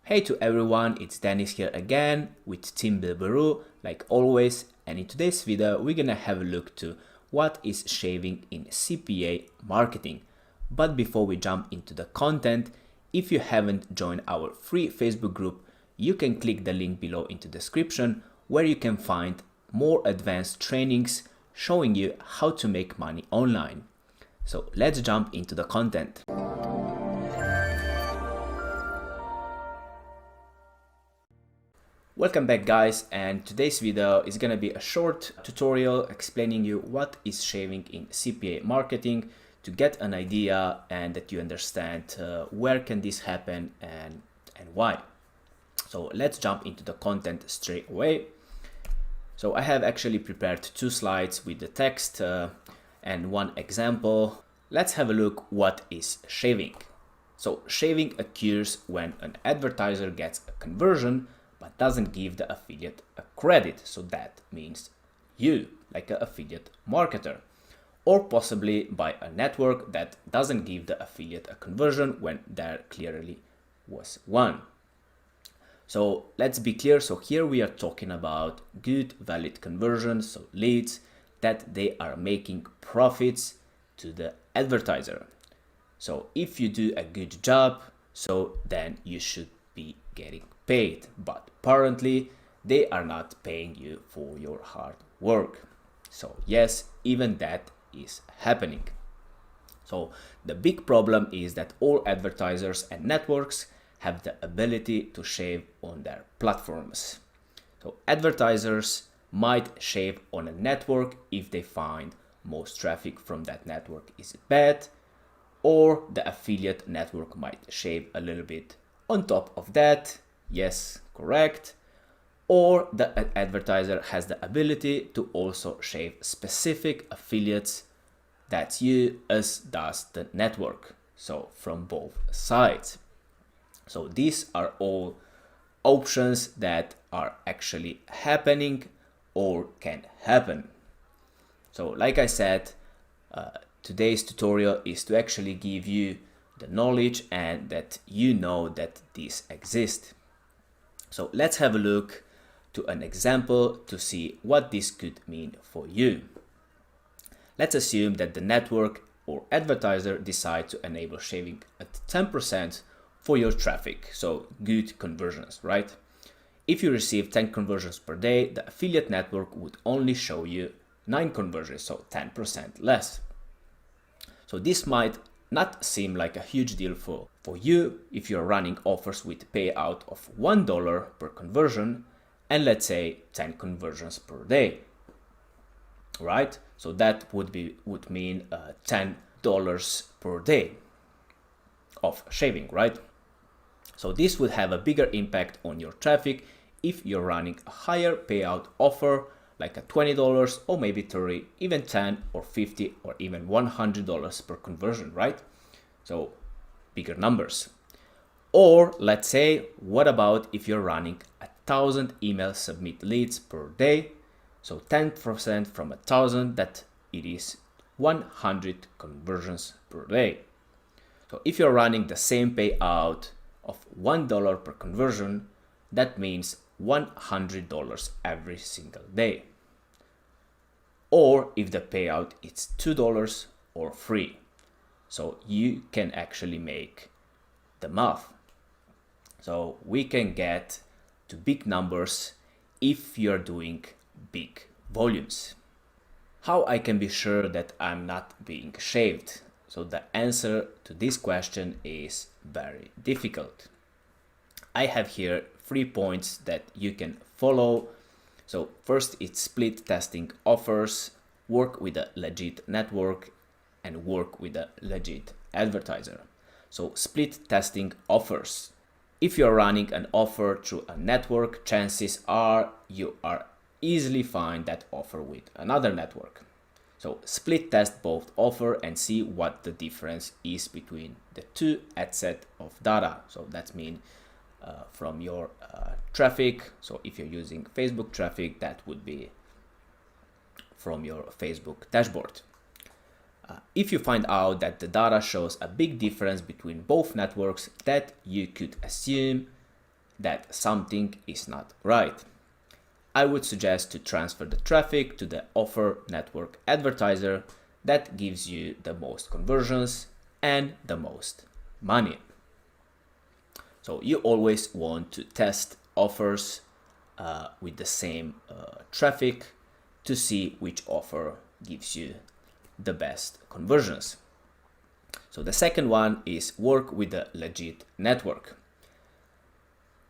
Hey to everyone, it's Dennis here again with Team Bilbaru, like always, and in today's video we're gonna have a look to what is shaving in CPA marketing. But before we jump into the content, if you haven't joined our free Facebook group, you can click the link below in the description where you can find more advanced trainings showing you how to make money online. So let's jump into the content. Welcome back guys, and today's video is gonna be a short tutorial explaining you what is shaving in CPA marketing to get an idea and that you understand where can this happen and why. So let's jump into the content straight away. So I have actually prepared two slides with the text and one example. Let's have a look what is shaving. So shaving occurs when an advertiser gets a conversion but doesn't give the affiliate a credit. So that means you, like an affiliate marketer, or possibly by a network that doesn't give the affiliate a conversion when there clearly was one. So let's be clear. So here we are talking about good, valid conversions, so leads that they are making profits to the advertiser. So if you do a good job, so then you should be getting paid, but apparently they are not paying you for your hard work. So yes, even that is happening. So the big problem is that all advertisers and networks have the ability to shave on their platforms. So advertisers might shave on a network if they find most traffic from that network is bad, or the affiliate network might shave a little bit on top of that. Yes, correct. Or the advertiser has the ability to also shave specific affiliates. That's you, as does the network. So from both sides. So these are all options that are actually happening or can happen. So like I said, today's tutorial is to actually give you the knowledge and that you know that these exist. So let's have a look to an example to see what this could mean for you. Let's assume that the network or advertiser decide to enable shaving at 10% for your traffic. So good conversions, right? If you receive 10 conversions per day, the affiliate network would only show you 9 conversions, so 10% less. So this might not seem like a huge deal for you if you're running offers with payout of $1 per conversion and let's say 10 conversions per day, right? So that would mean $10 per day of shaving, right? So this would have a bigger impact on your traffic if you're running a higher payout offer like a $20 or maybe $30, even $10 or $50 or even $100 per conversion, right? So bigger numbers. Or let's say, what about if you're running 1,000 email submit leads per day? So 10% from 1,000, that it is 100 conversions per day. So if you're running the same payout of $1 per conversion, that means $100 every single day. Or if the payout is $2 or free. So you can actually make the math. So we can get to big numbers if you're doing big volumes. How I can be sure that I'm not being shaved? So the answer to this question is very difficult. I have here 3 points that you can follow. So first, it's split testing offers, work with a legit network, and work with a legit advertiser. So split testing offers. If you're running an offer through a network, chances are you are easily find that offer with another network. So split test both offer and see what the difference is between the two ad set of data. So that means from your traffic. So if you're using Facebook traffic, that would be from your Facebook dashboard. If you find out that the data shows a big difference between both networks, that you could assume that something is not right. I would suggest to transfer the traffic to the offer network advertiser that gives you the most conversions and the most money. So you always want to test offers with the same traffic to see which offer gives you the best conversions. So the second one is work with a legit network.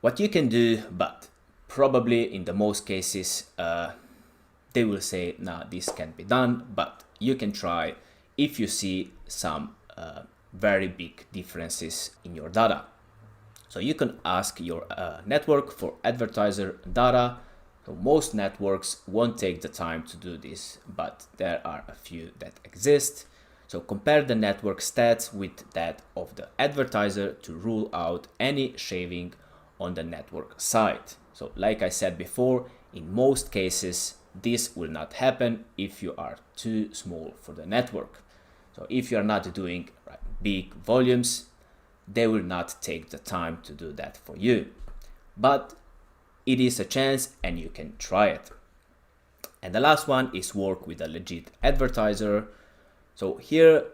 What you can do, but probably in the most cases they will say, no, this can't be done, but you can try if you see some very big differences in your data. So you can ask your network for advertiser data. So most networks won't take the time to do this, but there are a few that exist. So compare the network stats with that of the advertiser to rule out any shaving on the network side. So like I said before, in most cases, this will not happen if you are too small for the network. So if you are not doing big volumes, they will not take the time to do that for you. But it is a chance and you can try it. And the last one is work with a legit advertiser. So here,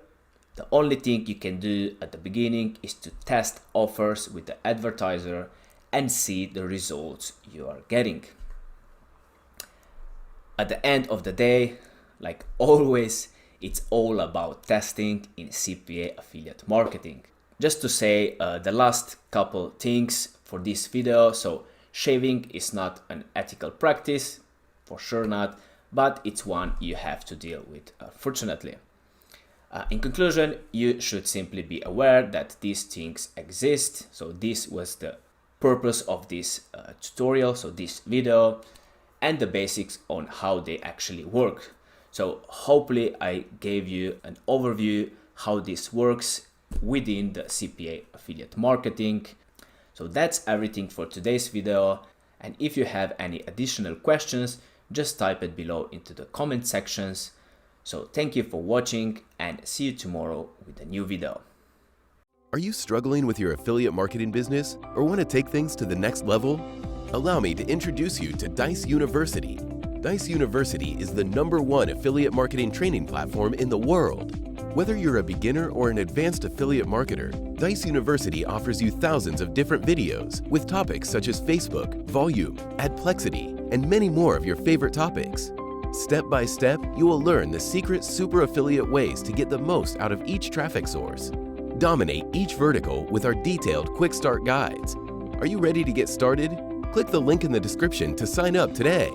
the only thing you can do at the beginning is to test offers with the advertiser and see the results you are getting. At the end of the day, like always, it's all about testing in CPA affiliate marketing. Just to say the last couple things for this video. So shaving is not an ethical practice, for sure not, but it's one you have to deal with, fortunately. In conclusion, you should simply be aware that these things exist. So this was the purpose of this tutorial, so this video, and the basics on how they actually work. So hopefully I gave you an overview how this works within the CPA affiliate marketing. So that's everything for today's video. And if you have any additional questions, just type it below into the comment sections. So thank you for watching and see you tomorrow with a new video. Are you struggling with your affiliate marketing business or want to take things to the next level? Allow me to introduce you to Dijs University. Dijs University is the #1 affiliate marketing training platform in the world. Whether you're a beginner or an advanced affiliate marketer, Dijs University offers you thousands of different videos with topics such as Facebook, volume, adplexity, and many more of your favorite topics. Step by step, you will learn the secret super affiliate ways to get the most out of each traffic source. Dominate each vertical with our detailed quick start guides. Are you ready to get started? Click the link in the description to sign up today.